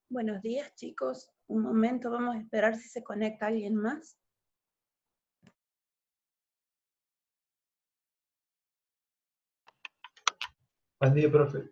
Buenos días, chicos. Un momento, vamos a esperar si se conecta alguien más. Buen día, profe.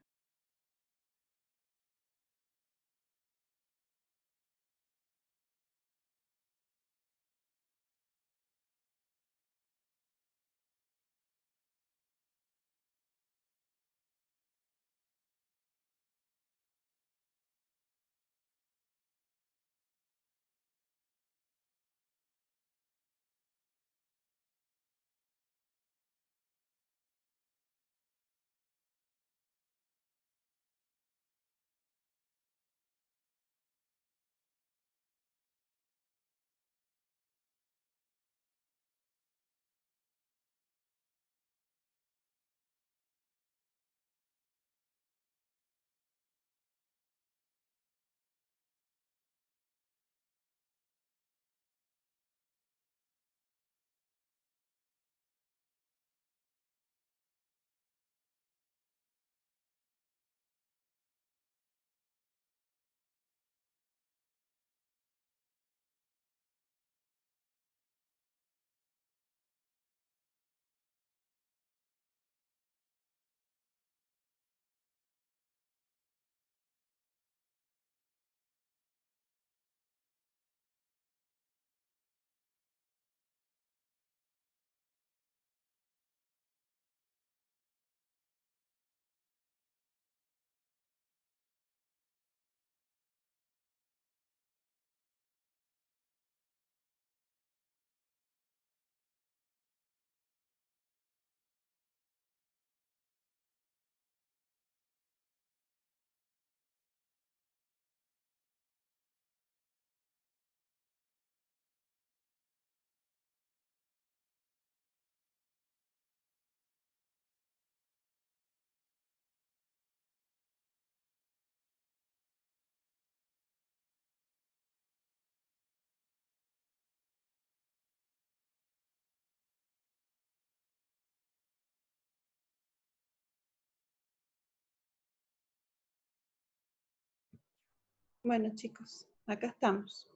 Bueno, chicos, acá estamos.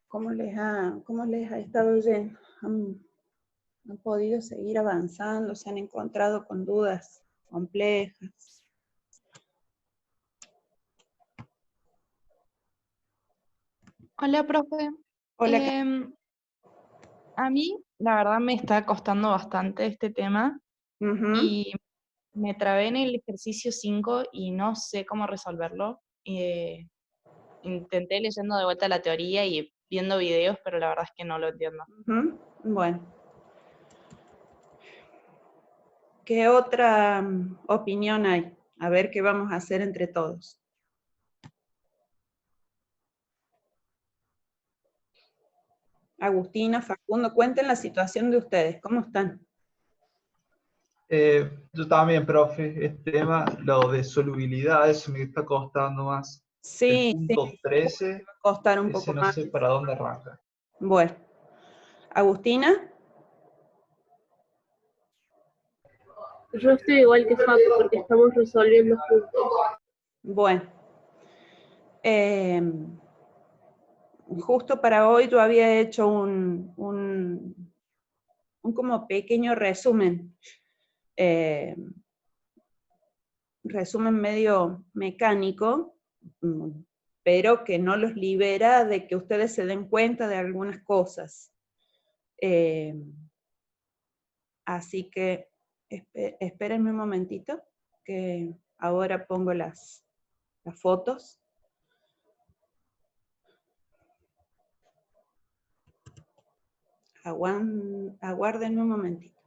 ¿Cómo les ha estado yendo? ¿Han podido seguir avanzando? ¿Se han encontrado con dudas complejas? Hola, profe. Hola, A mí, la verdad, me está costando bastante este tema Ujú. y me trabé en el ejercicio 5 y no sé cómo resolverlo. Intenté leyendo de vuelta la teoría y viendo videos, pero la verdad es que no lo entiendo. Ujú. Bueno, ¿qué otra opinión hay? A ver qué vamos a hacer entre todos. Agustina, Facundo, cuenten la situación de ustedes. ¿Cómo están? Yo también, profe, este tema, lo de solubilidad, eso me está costando más. El Sí, punto seguro que 13, va a costar un ese poco no más. sé para dónde arranca. Bueno, Agustina, Yo estoy igual que Facu porque estamos resolviendo juntos. bueno. Justo para hoy yo había hecho un como pequeño resumen, resumen medio mecánico, pero que no los libera de que ustedes se den cuenta de algunas cosas. Así que espérenme un momentito, que ahora pongo las fotos. Aguárdenme un momentito.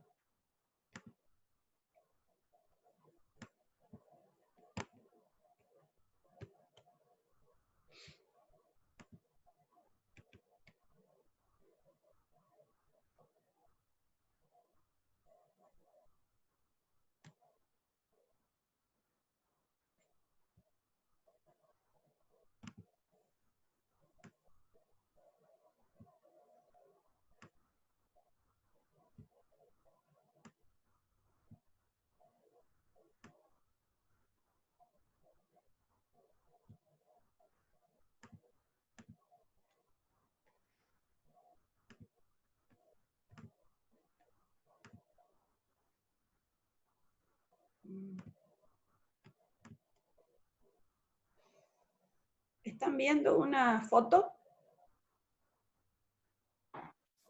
¿Están viendo una foto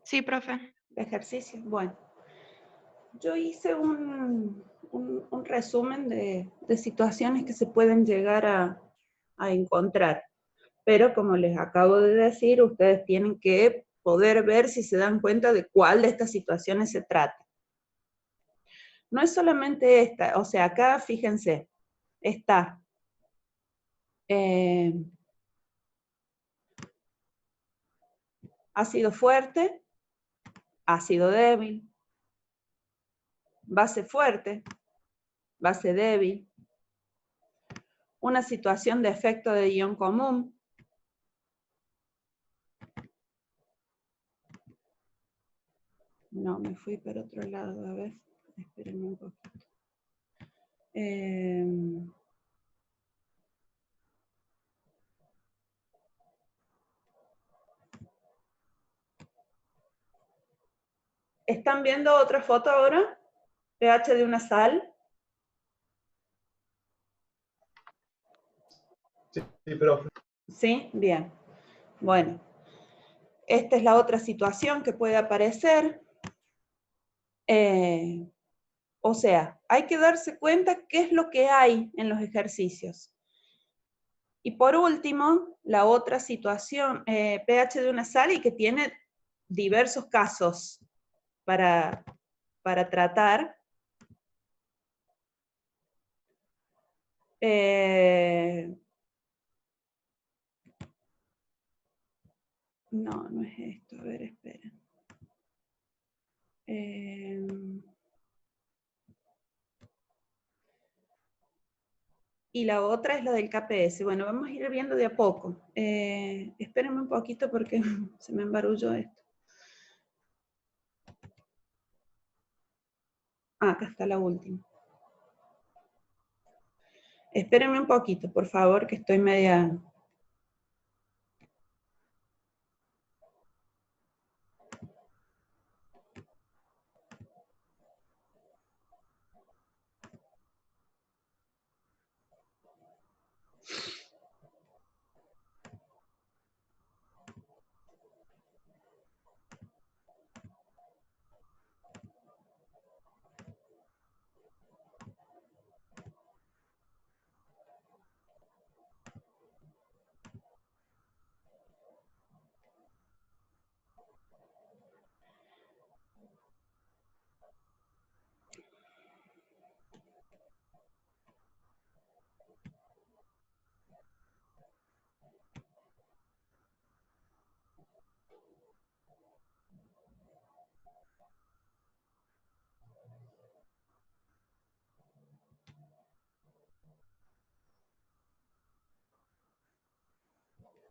Sí, profe. de ejercicio? Bueno, yo hice un resumen de situaciones que se pueden llegar a encontrar. Pero como les acabo de decir, ustedes tienen que poder ver si se dan cuenta de cuál de estas situaciones se trata. No es solamente esta, o sea, acá fíjense, está ácido fuerte, ácido débil, base fuerte, base débil, una situación de efecto de ion común, no, me fui para otro lado, a ver, espérenme un poquito. ¿Están viendo otra foto ahora? pH de una sal. Sí, profe. ¿Sí? Bien. Bueno, esta es la otra situación que puede aparecer. O sea, hay que darse cuenta qué es lo que hay en los ejercicios. Y por último, la otra situación, pH de una sal y que tiene diversos casos para tratar. No, no es esto, a ver, esperen. Y la otra es la del KPS. Bueno, vamos a ir viendo de a poco. Espérenme un poquito porque se me embarulló esto. Ah, acá está la última. Espérenme un poquito, por favor, que estoy media...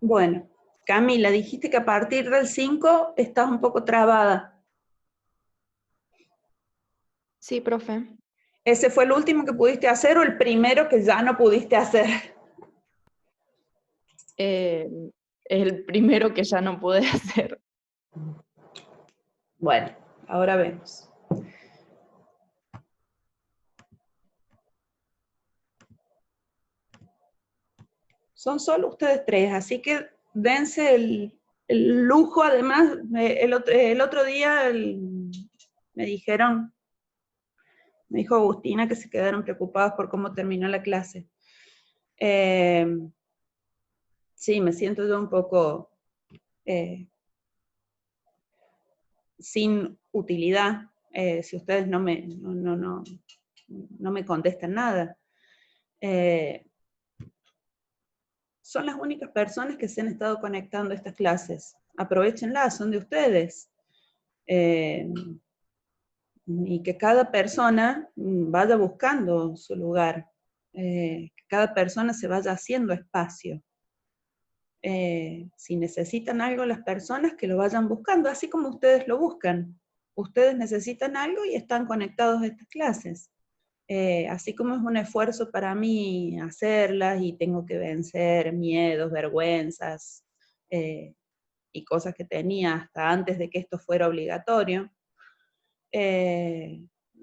Bueno, Camila, dijiste que a partir del 5 estás un poco trabada. Sí, profe. ¿Ese fue el último que pudiste hacer o el primero que ya no pudiste hacer? El primero que ya no pude hacer. Bueno, ahora vemos. Son solo ustedes tres, así que dense el lujo. Además, el otro día me dijeron, me dijo Agustina que se quedaron preocupados por cómo terminó la clase. Sí, me siento yo un poco sin utilidad si ustedes no me contestan nada. Son las únicas personas que se han estado conectando a estas clases. Aprovechenlas, son de ustedes. Y que cada persona vaya buscando su lugar. Que cada persona se vaya haciendo espacio. Si necesitan algo las personas, que lo vayan buscando, así como ustedes lo buscan. Ustedes necesitan algo y están conectados a estas clases. Así como es un esfuerzo para mí hacerlas y tengo que vencer miedos, vergüenzas y cosas que tenía hasta antes de que esto fuera obligatorio,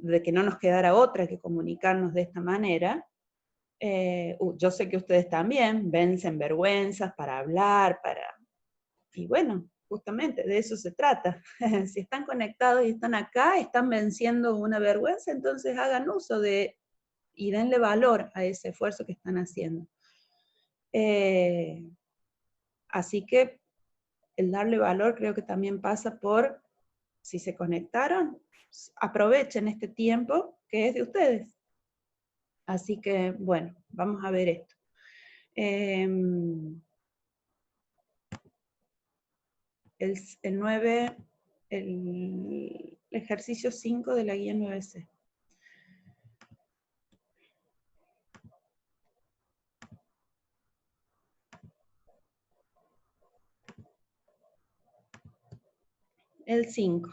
de que no nos quedara otra que comunicarnos de esta manera. Yo sé que ustedes también vencen vergüenzas para hablar, y bueno, justamente de eso se trata. Si están conectados y están acá, están venciendo una vergüenza, entonces hagan uso y denle valor a ese esfuerzo que están haciendo. Así que el darle valor creo que también pasa por, si se conectaron, aprovechen este tiempo que es de ustedes. Así que, bueno, vamos a ver esto. El 9, el ejercicio 5 de la guía 9C. El 5.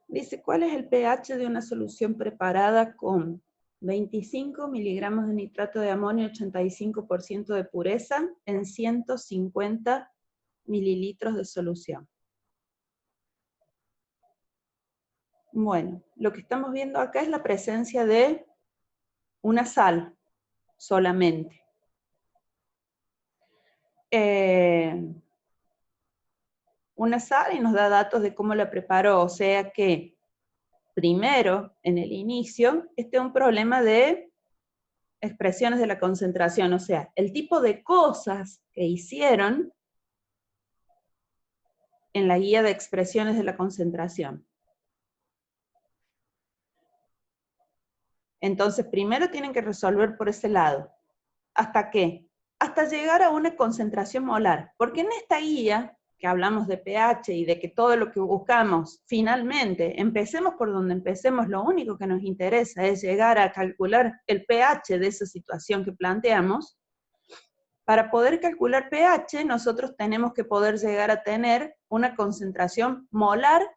Dice, ¿cuál es el pH de una solución preparada con 25 miligramos de nitrato de amonio, 85% de pureza, en 150 mililitros de solución? Bueno, lo que estamos viendo acá es la presencia de una sal solamente. Una sal y nos da datos de cómo la preparó, o sea que primero, en el inicio, este es un problema de expresiones de la concentración, o sea, el tipo de cosas que hicieron en la guía de expresiones de la concentración. Entonces, primero tienen que resolver por ese lado. ¿Hasta qué? Hasta llegar a una concentración molar. Porque en esta guía, que hablamos de pH y de que todo lo que buscamos, finalmente, empecemos por donde empecemos, lo único que nos interesa es llegar a calcular el pH de esa situación que planteamos. Para poder calcular pH, nosotros tenemos que poder llegar a tener una concentración molar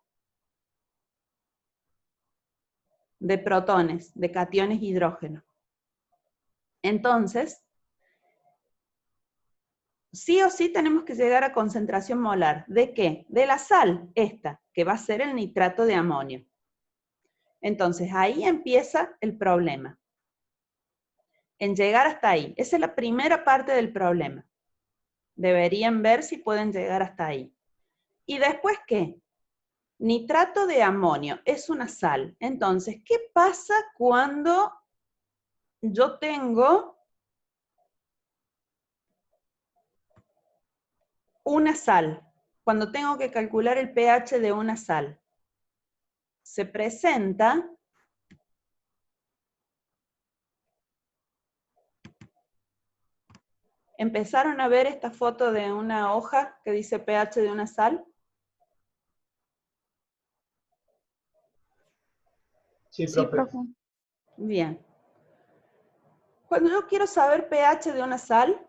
de protones, de cationes hidrógeno. Entonces, sí o sí tenemos que llegar a concentración molar. ¿De qué? De la sal, esta, que va a ser el nitrato de amonio. Entonces, ahí empieza el problema. En llegar hasta ahí. Esa es la primera parte del problema. Deberían ver si pueden llegar hasta ahí. ¿Y después qué? Nitrato de amonio es una sal. Entonces, ¿qué pasa cuando yo tengo una sal? Cuando tengo que calcular el pH de una sal. Se presenta ¿empezaron a ver esta foto de una hoja que dice pH de una sal? Sí, Sí, profe. profe. Bien. Cuando yo quiero saber pH de una sal,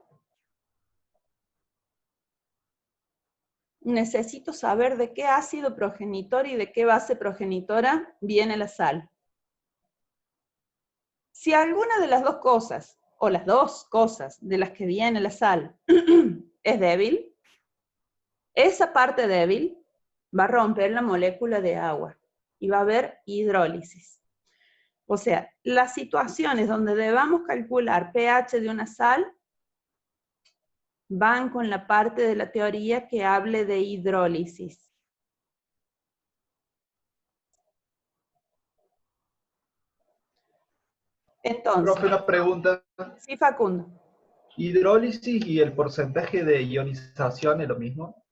necesito saber de qué ácido progenitor y de qué base progenitora viene la sal. Si alguna de las dos cosas, o las dos cosas de las que viene la sal, es débil, esa parte débil va a romper la molécula de agua y va a haber hidrólisis. O sea, las situaciones donde debamos calcular pH de una sal van con la parte de la teoría que hable de hidrólisis. Entonces, Profe, una pregunta. sí, Facundo. ¿Hidrólisis y el porcentaje de ionización es lo mismo?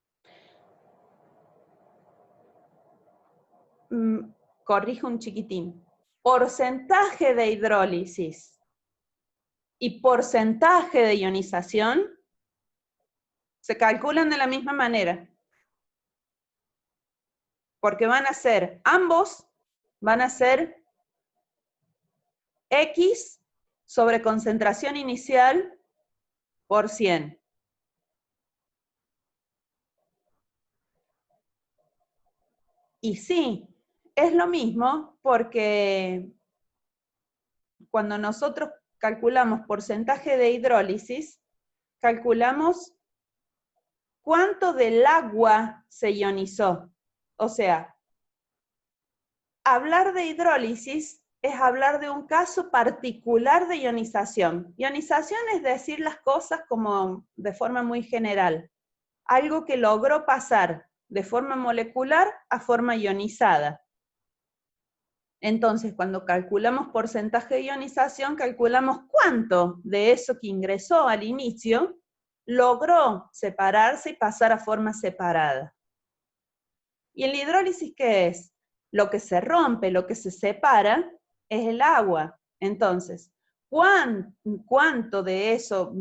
Corrijo un chiquitín. Porcentaje de hidrólisis y porcentaje de ionización se calculan de la misma manera. Porque van a ser, ambos van a ser X sobre concentración inicial por 100. Y sí, es lo mismo porque cuando nosotros calculamos porcentaje de hidrólisis, calculamos cuánto del agua se ionizó. O sea, hablar de hidrólisis es hablar de un caso particular de ionización. Ionización es decir las cosas como de forma muy general. Algo que logró pasar de forma molecular a forma ionizada. Entonces, cuando calculamos porcentaje de ionización, calculamos cuánto de eso que ingresó al inicio logró separarse y pasar a forma separada. ¿Y en la hidrólisis qué es? Lo que se rompe, lo que se separa, es el agua. Entonces, ¿cuánto de eso,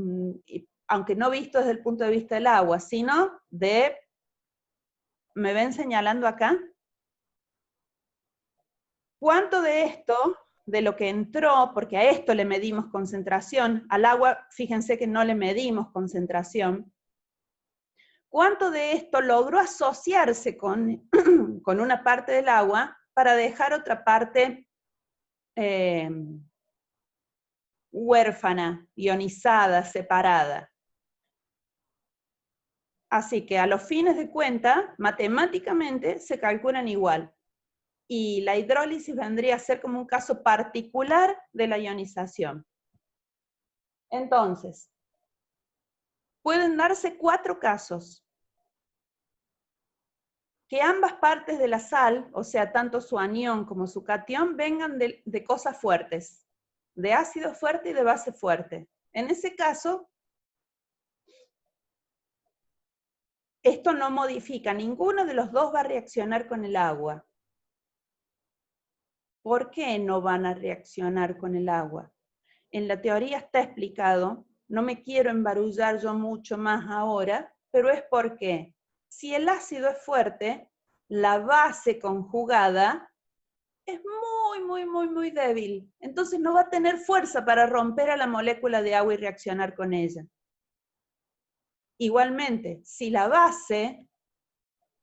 aunque no visto desde el punto de vista del agua, sino de, ¿me ven señalando acá? ¿Cuánto de esto, de lo que entró, porque a esto le medimos concentración, al agua, fíjense que no le medimos concentración, cuánto de esto logró asociarse con, con una parte del agua para dejar otra parte huérfana, ionizada, separada? Así que a los fines de cuenta, matemáticamente se calculan igual. Y la hidrólisis vendría a ser como un caso particular de la ionización. Entonces, pueden darse 4 casos. Que ambas partes de la sal, o sea, tanto su anión como su catión, vengan de cosas fuertes, de ácido fuerte y de base fuerte. En ese caso, esto no modifica, ninguno de los dos va a reaccionar con el agua. ¿Por qué no van a reaccionar con el agua? En la teoría está explicado, no me quiero embarullar yo mucho más ahora, pero es porque si el ácido es fuerte, la base conjugada es muy débil. Entonces no va a tener fuerza para romper a la molécula de agua y reaccionar con ella. Igualmente, si la base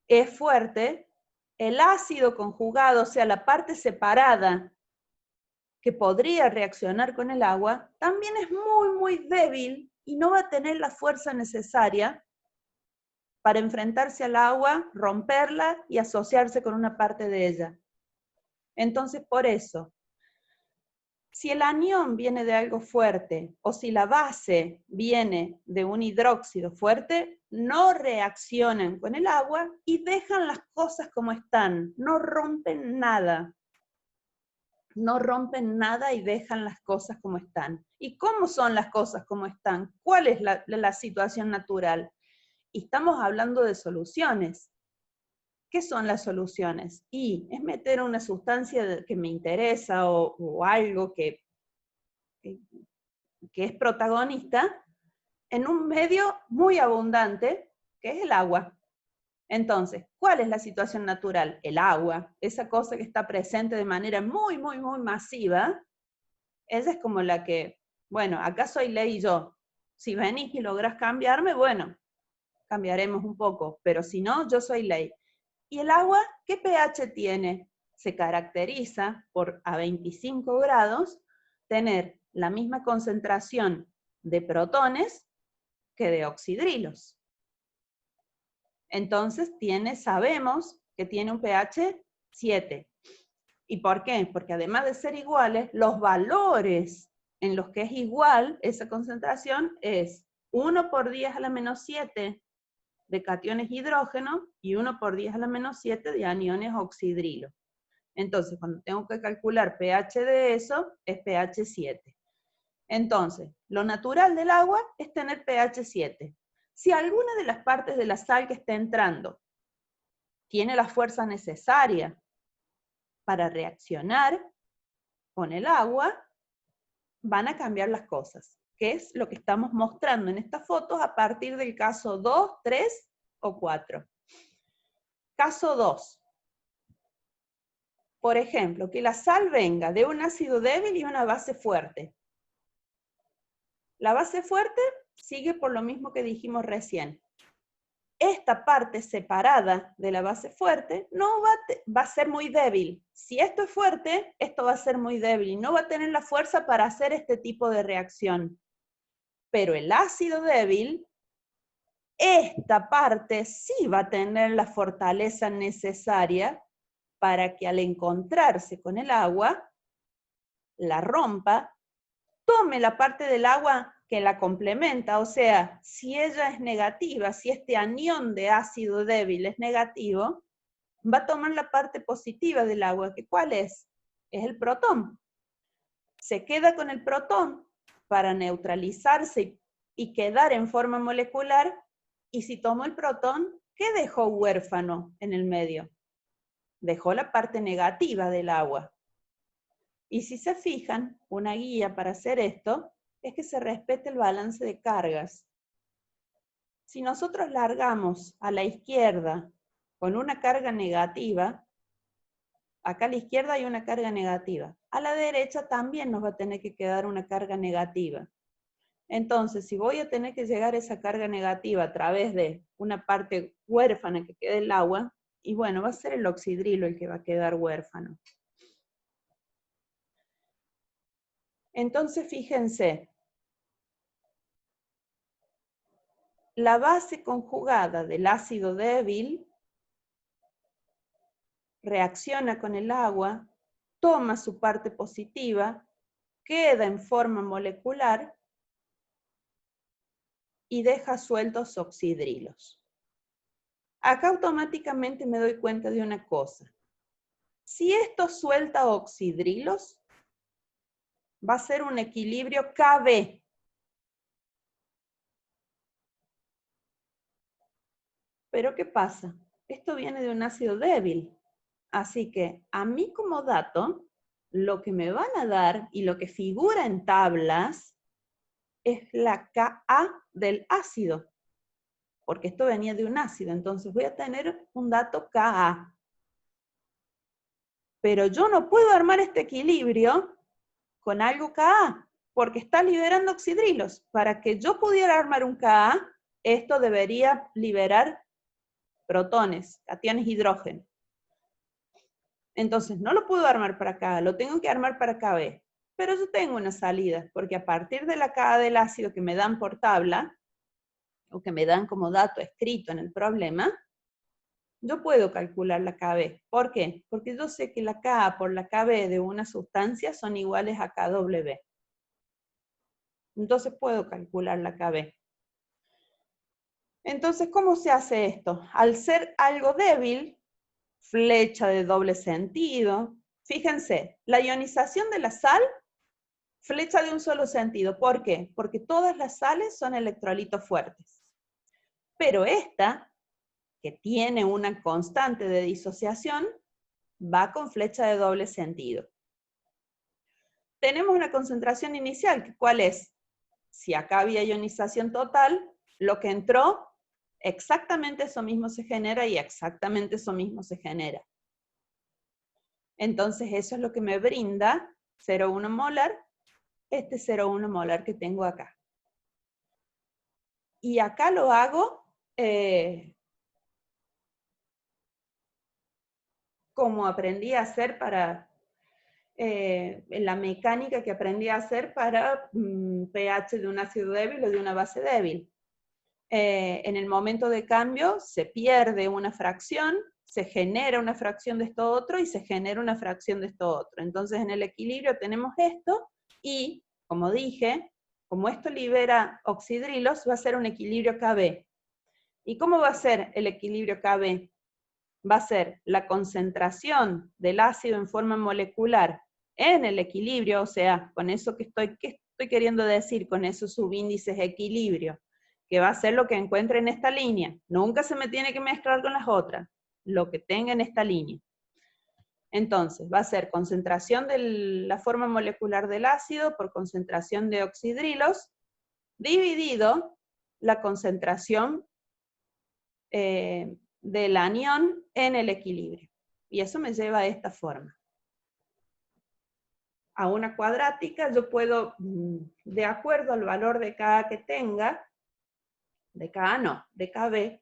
es fuerte, el ácido conjugado, o sea, la parte separada que podría reaccionar con el agua, también es muy débil y no va a tener la fuerza necesaria para enfrentarse al agua, romperla y asociarse con una parte de ella. Entonces, por eso, si el anión viene de algo fuerte o si la base viene de un hidróxido fuerte, no reaccionan con el agua y dejan las cosas como están, no rompen nada. No rompen nada y dejan las cosas como están. ¿Y cómo son las cosas como están? ¿Cuál es la situación natural? Y estamos hablando de soluciones. ¿Qué son las soluciones? Y es meter una sustancia que me interesa o algo que es protagonista en un medio muy abundante, que es el agua. Entonces, ¿cuál es la situación natural? El agua, esa cosa que está presente de manera muy masiva, esa es como la que, bueno, acá soy ley yo. Si venís y lográs cambiarme, bueno, cambiaremos un poco, pero si no, yo soy ley. ¿Y el agua qué pH tiene? Se caracteriza por a 25 grados tener la misma concentración de protones que de oxidrilos. Entonces sabemos que tiene un pH 7. ¿Y por qué? Porque además de ser iguales, los valores en los que es igual esa concentración es 1 por 10 a la menos 7 de cationes hidrógeno y 1 por 10 a la menos 7 de aniones oxidrilo. Entonces, cuando tengo que calcular pH de eso, es pH 7. Entonces, lo natural del agua es tener pH 7. Si alguna de las partes de la sal que está entrando tiene la fuerza necesaria para reaccionar con el agua, van a cambiar las cosas, que es lo que estamos mostrando en estas fotos a partir del caso 2, 3 o 4. Caso 2. Por ejemplo, que la sal venga de un ácido débil y una base fuerte. La base fuerte sigue por lo mismo que dijimos recién. Esta parte separada de la base fuerte no va a ser muy débil. Si esto es fuerte, esto va a ser muy débil y no va a tener la fuerza para hacer este tipo de reacción. Pero el ácido débil, esta parte sí va a tener la fortaleza necesaria para que al encontrarse con el agua, la rompa, tome la parte del agua que la complementa, o sea, si ella es negativa, si este anión de ácido débil es negativo, va a tomar la parte positiva del agua, que ¿cuál es? Es el protón. Se queda con el protón para neutralizarse y quedar en forma molecular, y si tomó el protón, ¿qué dejó huérfano en el medio? Dejó la parte negativa del agua. Y si se fijan, una guía para hacer esto es que se respete el balance de cargas. Si nosotros largamos a la izquierda con una carga negativa, acá a la izquierda hay una carga negativa. A la derecha también nos va a tener que quedar una carga negativa. Entonces, si voy a tener que llegar a esa carga negativa a través de una parte huérfana que quede el agua, y bueno, va a ser el oxidrilo el que va a quedar huérfano. Entonces, fíjense, la base conjugada del ácido débil reacciona con el agua, toma su parte positiva, queda en forma molecular y deja sueltos oxidrilos. Acá automáticamente me doy cuenta de una cosa. Si esto suelta oxidrilos, va a ser un equilibrio KB. Pero ¿qué pasa? Esto viene de un ácido débil. Así que a mí como dato, lo que me van a dar y lo que figura en tablas es la Ka del ácido. Porque esto venía de un ácido, entonces voy a tener un dato Ka. Pero yo no puedo armar este equilibrio con algo Ka, porque está liberando oxidrilos. Para que yo pudiera armar un Ka, esto debería liberar protones, cationes hidrógeno. Entonces no lo puedo armar para Ka, lo tengo que armar para Kb. Pero yo tengo una salida, porque a partir de la Ka del ácido que me dan por tabla, o que me dan como dato escrito en el problema, yo puedo calcular la Kb. ¿Por qué? Porque yo sé que la Ka por la Kb de una sustancia son iguales a Kw. Entonces puedo calcular la Kb. Entonces, ¿cómo se hace esto? Al ser algo débil, flecha de doble sentido, fíjense, la ionización de la sal, flecha de un solo sentido. ¿Por qué? Porque todas las sales son electrolitos fuertes. Pero esta, que tiene una constante de disociación, va con flecha de doble sentido. Tenemos una concentración inicial, ¿cuál es? Si acá había ionización total, lo que entró, exactamente eso mismo se genera y exactamente eso mismo se genera. Entonces eso es lo que me brinda 0,1 molar, este 0,1 molar que tengo acá. Y acá lo hago como aprendí a hacer para en la mecánica que aprendí a hacer para pH de un ácido débil o de una base débil. En el momento de cambio se pierde una fracción, se genera una fracción de esto otro y se genera una fracción de esto otro. Entonces en el equilibrio tenemos esto y, como dije, como esto libera oxidrilos, va a ser un equilibrio Kb. ¿Y cómo va a ser el equilibrio Kb? Va a ser la concentración del ácido en forma molecular en el equilibrio, o sea, con eso que estoy queriendo decir, con esos subíndices de equilibrio, que va a ser lo que encuentre en esta línea. Nunca se me tiene que mezclar con las otras, lo que tenga en esta línea. Entonces, va a ser concentración de la forma molecular del ácido por concentración de oxidrilos, dividido la concentración del anión en el equilibrio. Y eso me lleva a esta forma. A una cuadrática yo puedo, de acuerdo al valor de Ka que tenga, de Ka no, de Kb,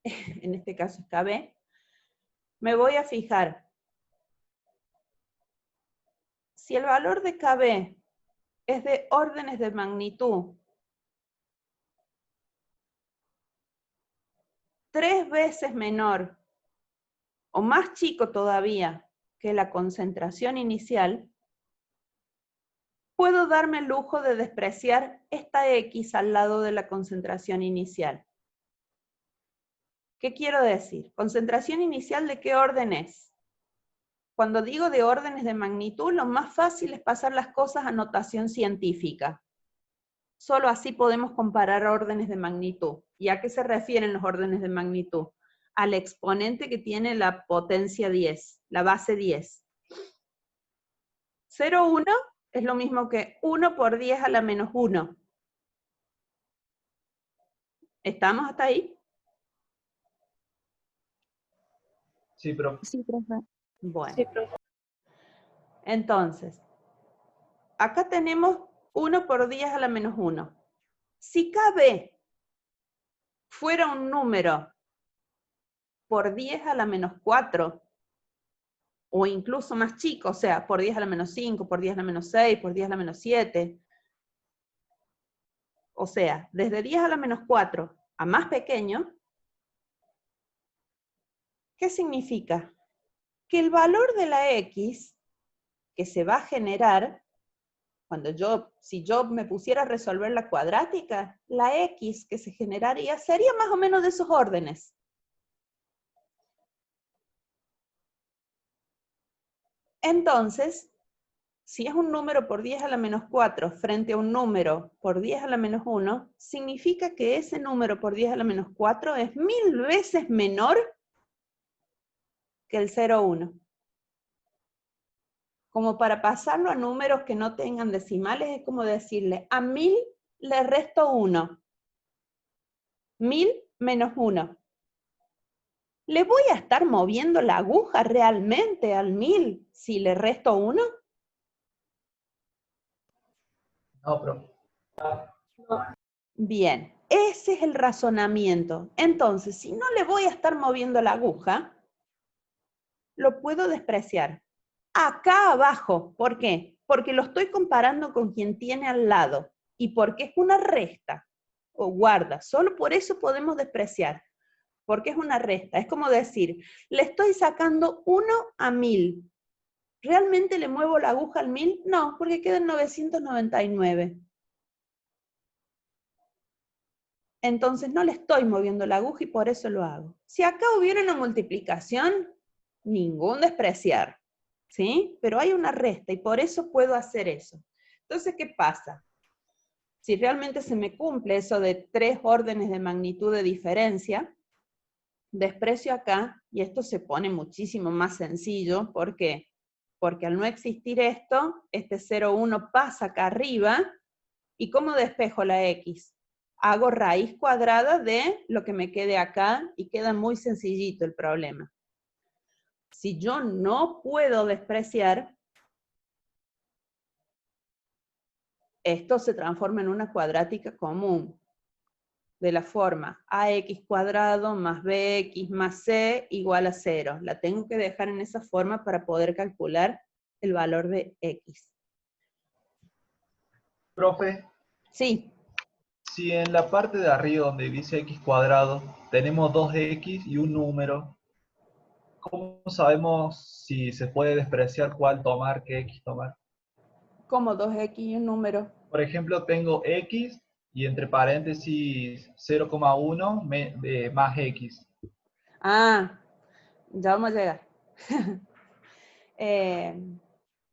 en este caso es Kb, me voy a fijar. Si el valor de Kb es de órdenes de magnitud 3 veces menor o más chico todavía que la concentración inicial, puedo darme el lujo de despreciar esta X al lado de la concentración inicial. ¿Qué quiero decir? ¿Concentración inicial de qué orden es? Cuando digo de órdenes de magnitud, lo más fácil es pasar las cosas a notación científica. Solo así podemos comparar órdenes de magnitud. ¿Y a qué se refieren los órdenes de magnitud? Al exponente que tiene la potencia 10, la base 10. 0,1 es lo mismo que 1 por 10 a la menos 1. ¿Estamos hasta ahí? Sí, profe. Sí, profe. Bueno, Sí, profe. entonces, acá tenemos 1 por 10 a la menos 1. Si KB fuera un número por 10 a la menos 4, o incluso más chico, o sea, por 10 a la menos 5, por 10 a la menos 6, por 10 a la menos 7, o sea, desde 10 a la menos 4 a más pequeño, ¿qué significa? Que el valor de la X que se va a generar, si yo me pusiera a resolver la cuadrática, la X que se generaría sería más o menos de esos órdenes. Entonces, si es un número por 10 a la menos 4 frente a un número por 10 a la menos 1, significa que ese número por 10 a la menos 4 es 1000 veces menor que el 0,1. Como para pasarlo a números que no tengan decimales, es como decirle, a 1000 le resto 1. 1000 menos 1. ¿Le voy a estar moviendo la aguja realmente al 1000 si le resto 1? No, profe. Bien, ese es el razonamiento. Entonces, si no le voy a estar moviendo la aguja, lo puedo despreciar. Acá abajo, ¿por qué? Porque lo estoy comparando con quien tiene al lado y porque es una resta o guarda. Solo por eso podemos despreciar, porque es una resta. Es como decir, le estoy sacando 1 a 1000. ¿Realmente le muevo la aguja al 1000? No, porque queda en 999. Entonces no le estoy moviendo la aguja y por eso lo hago. Si acá hubiera una multiplicación, ningún despreciar, ¿sí? Pero hay una resta y por eso puedo hacer eso. Entonces, ¿qué pasa? Si realmente se me cumple eso de 3 órdenes de magnitud de diferencia, desprecio acá y esto se pone muchísimo más sencillo. ¿Por qué? Porque al no existir esto, este 0,1 pasa acá arriba y ¿cómo despejo la X? Hago raíz cuadrada de lo que me quede acá y queda muy sencillito el problema. Si yo no puedo despreciar, esto se transforma en una cuadrática común, de la forma ax cuadrado más bx más c igual a 0. La tengo que dejar en esa forma para poder calcular el valor de x. Profe, Sí. si en la parte de arriba donde dice x cuadrado tenemos 2x y un número, ¿cómo sabemos si se puede despreciar cuál tomar, qué x tomar? Como 2x y un número. Por ejemplo, tengo x y entre paréntesis 0,1 más x. Ah, ya vamos a llegar. En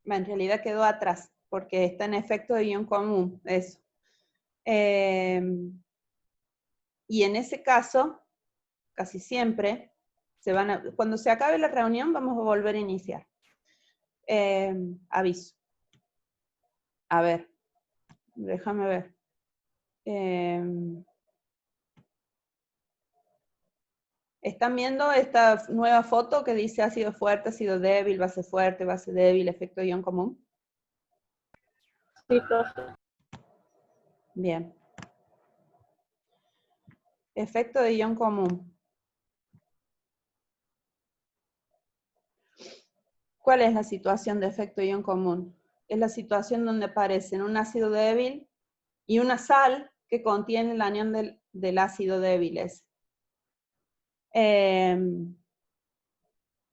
realidad quedó atrás, porque está en efecto de ion común, eso. Y en ese caso, casi siempre, cuando se acabe la reunión vamos a volver a iniciar. Aviso. A ver, déjame ver. ¿Están viendo esta nueva foto que dice ácido fuerte, ácido débil, base fuerte, base débil, efecto ion común? Sí, profe. Bien. Efecto de ion común. ¿Cuál es la situación de efecto ion común? Es la situación donde aparecen un ácido débil y una sal que contiene el anión del ácido débil.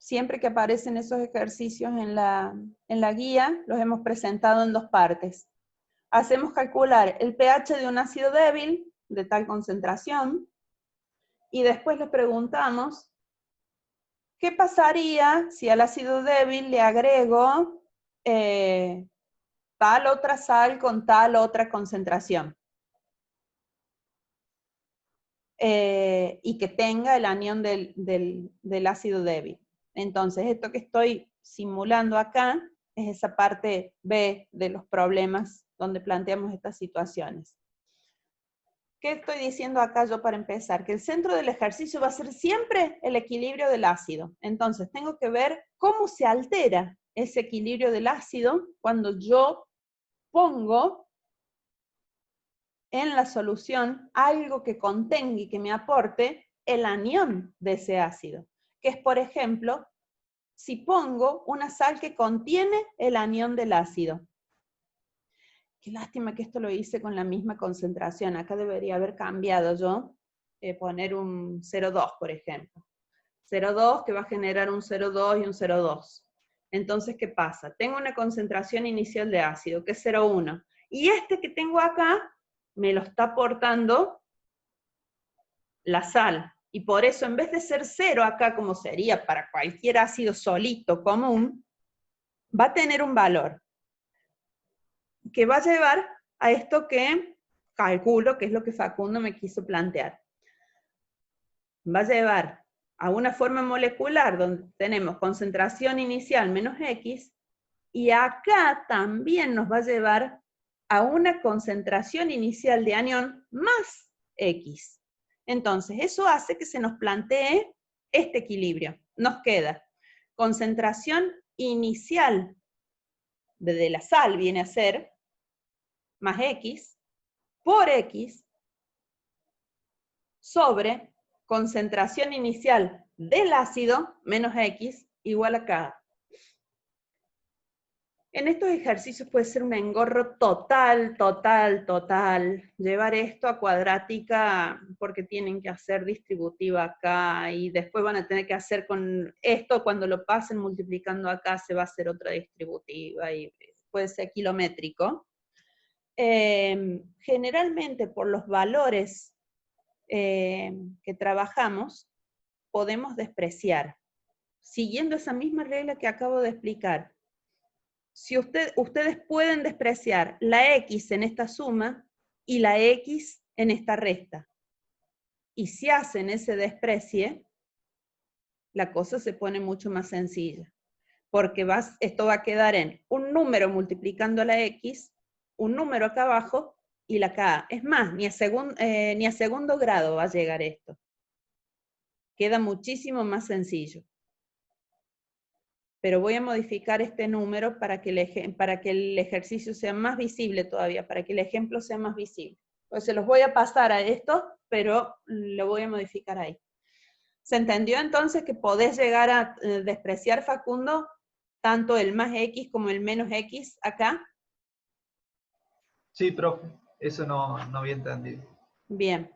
siempre que aparecen esos ejercicios en la guía, los hemos presentado en 2 partes. Hacemos calcular el pH de un ácido débil de tal concentración, y después le preguntamos, ¿qué pasaría si al ácido débil le agrego tal otra sal con tal otra concentración? Y que tenga el anión del ácido débil. Entonces, esto que estoy simulando acá es esa parte B de los problemas donde planteamos estas situaciones. ¿Qué estoy diciendo acá yo para empezar? Que el centro del ejercicio va a ser siempre el equilibrio del ácido. Entonces, tengo que ver cómo se altera ese equilibrio del ácido cuando yo pongo en la solución algo que contenga y que me aporte el anión de ese ácido, que es, por ejemplo, si pongo una sal que contiene el anión del ácido. Qué lástima que esto lo hice con la misma concentración. Acá debería haber cambiado yo, poner un 0,2, por ejemplo. 0,2 que va a generar un 0,2 y un 0,2. Entonces, ¿qué pasa? Tengo una concentración inicial de ácido, que es 0,1. Y este que tengo acá, me lo está aportando la sal. Y por eso, en vez de ser 0 acá, como sería para cualquier ácido solito común, va a tener un valor que va a llevar a esto que calculo, que es lo que Facundo me quiso plantear. Va a llevar a una forma molecular donde tenemos concentración inicial menos X, y acá también nos va a llevar a una concentración inicial de anión más X. Entonces, eso hace que se nos plantee este equilibrio. Nos queda concentración inicial de la sal, viene a ser más X, por X, sobre concentración inicial del ácido menos X igual a K. En estos ejercicios puede ser un engorro total, llevar esto a cuadrática porque tienen que hacer distributiva acá y después van a tener que hacer con esto, cuando lo pasen multiplicando acá se va a hacer otra distributiva y puede ser kilométrico. Generalmente por los valores que trabajamos podemos despreciar, siguiendo esa misma regla que acabo de explicar. Si ustedes pueden despreciar la X en esta suma y la X en esta resta. Y si hacen ese desprecie, la cosa se pone mucho más sencilla. Porque esto va a quedar en un número multiplicando la X, un número acá abajo y la K. Es más, ni a segundo grado va a llegar esto. Queda muchísimo más sencillo. Pero voy a modificar este número para que el ejercicio sea más visible todavía, para que el ejemplo sea más visible. Pues se los voy a pasar a esto, pero lo voy a modificar ahí. ¿Se entendió entonces que podés llegar a despreciar, Facundo, tanto el más X como el menos X acá? Sí, profe, eso no había entendido. Bien.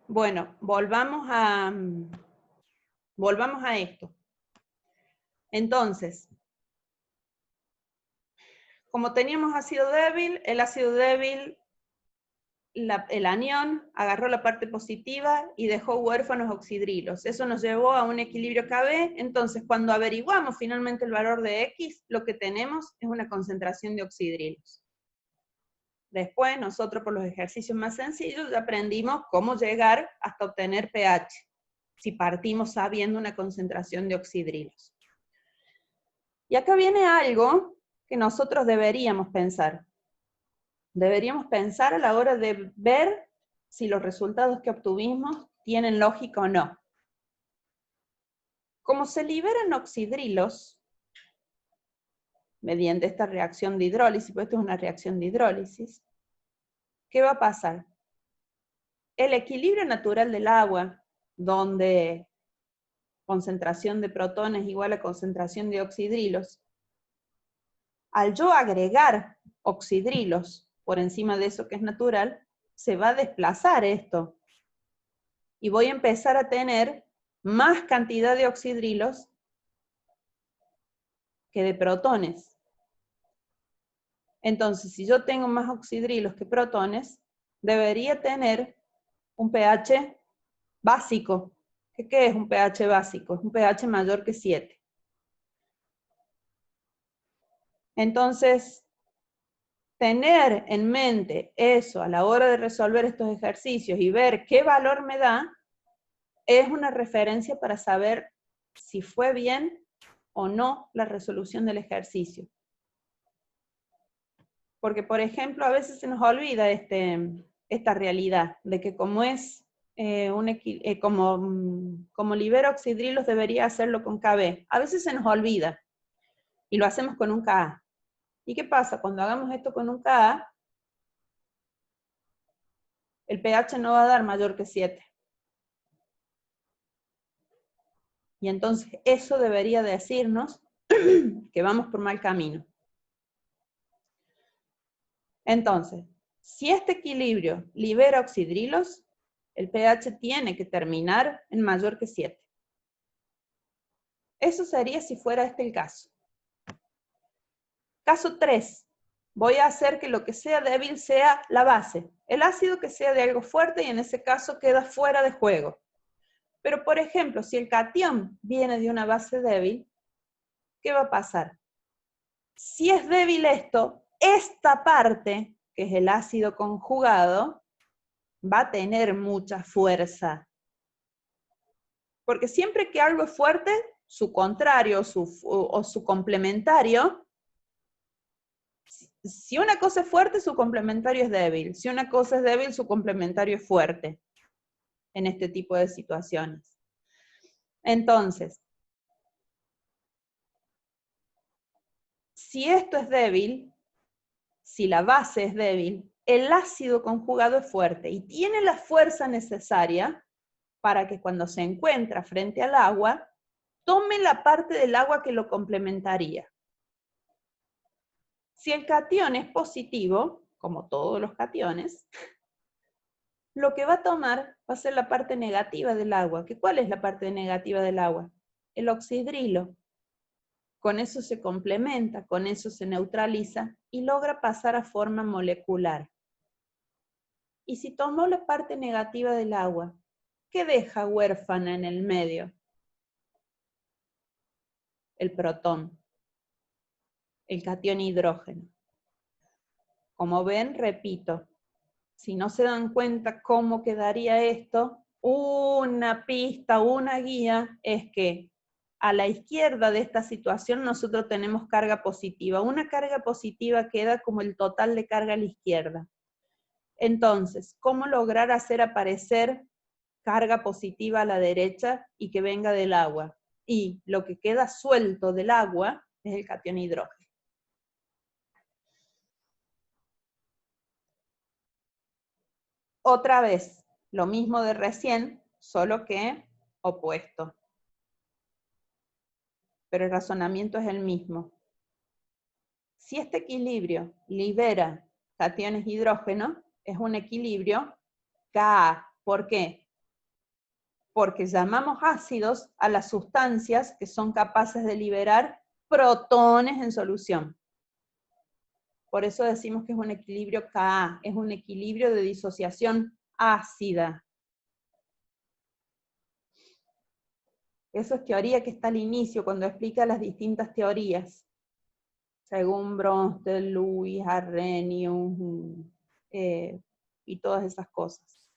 Bueno, volvamos a esto. Entonces, como teníamos ácido débil, el ácido débil, el anión, agarró la parte positiva y dejó huérfanos oxidrilos. Eso nos llevó a un equilibrio KB. Entonces, cuando averiguamos finalmente el valor de X, lo que tenemos es una concentración de oxidrilos. Después, nosotros por los ejercicios más sencillos ya aprendimos cómo llegar hasta obtener pH, si partimos sabiendo una concentración de oxidrilos. Y acá viene algo que nosotros deberíamos pensar. Deberíamos pensar a la hora de ver si los resultados que obtuvimos tienen lógica o no. Como se liberan oxidrilos mediante esta reacción de hidrólisis, pues esto es una reacción de hidrólisis, ¿qué va a pasar? El equilibrio natural del agua, donde concentración de protones igual a concentración de oxidrilos, al yo agregar oxidrilos por encima de eso que es natural, se va a desplazar esto. Y voy a empezar a tener más cantidad de oxidrilos que de protones. Entonces, si yo tengo más oxidrilos que protones, debería tener un pH básico. ¿Qué es un pH básico? Es un pH mayor que 7. Entonces, tener en mente eso a la hora de resolver estos ejercicios y ver qué valor me da, es una referencia para saber si fue bien o no la resolución del ejercicio. Porque, por ejemplo, a veces se nos olvida esta realidad, de que como es como libera oxidrilos debería hacerlo con Kb. A veces se nos olvida y lo hacemos con un Ka. ¿Y qué pasa? Cuando hagamos esto con un Ka, el pH no va a dar mayor que 7. Y entonces eso debería decirnos que vamos por mal camino. Entonces, si este equilibrio libera oxidrilos, el pH tiene que terminar en mayor que 7. Eso sería si fuera este el caso. Caso 3. Voy a hacer que lo que sea débil sea la base. El ácido que sea de algo fuerte y en ese caso queda fuera de juego. Pero, por ejemplo, si el catión viene de una base débil, ¿qué va a pasar? Si es débil esto, esta parte, que es el ácido conjugado, va a tener mucha fuerza. Porque siempre que algo es fuerte, su contrario o su complementario, si una cosa es fuerte, su complementario es débil. Si una cosa es débil, su complementario es fuerte en este tipo de situaciones. Entonces, si esto es débil, si la base es débil, el ácido conjugado es fuerte y tiene la fuerza necesaria para que cuando se encuentra frente al agua, tome la parte del agua que lo complementaría. Si el catión es positivo, como todos los cationes, lo que va a tomar va a ser la parte negativa del agua. ¿Cuál es la parte negativa del agua? El oxidrilo. Con eso se complementa, con eso se neutraliza y logra pasar a forma molecular. Y si tomó la parte negativa del agua, ¿qué deja huérfana en el medio? El protón, el catión hidrógeno. Como ven, repito, si no se dan cuenta cómo quedaría esto, una pista, una guía es que a la izquierda de esta situación nosotros tenemos carga positiva. Una carga positiva queda como el total de carga a la izquierda. Entonces, ¿cómo lograr hacer aparecer carga positiva a la derecha y que venga del agua? Y lo que queda suelto del agua es el catión hidrógeno. Otra vez, lo mismo de recién, solo que opuesto. Pero el razonamiento es el mismo. Si este equilibrio libera cationes hidrógeno, es un equilibrio Ka. ¿Por qué? Porque llamamos ácidos a las sustancias que son capaces de liberar protones en solución. Por eso decimos que es un equilibrio Ka, es un equilibrio de disociación ácida. Eso es teoría que está al inicio, cuando explica las distintas teorías. Según Bronsted, Lewis, Arrhenius, y todas esas cosas.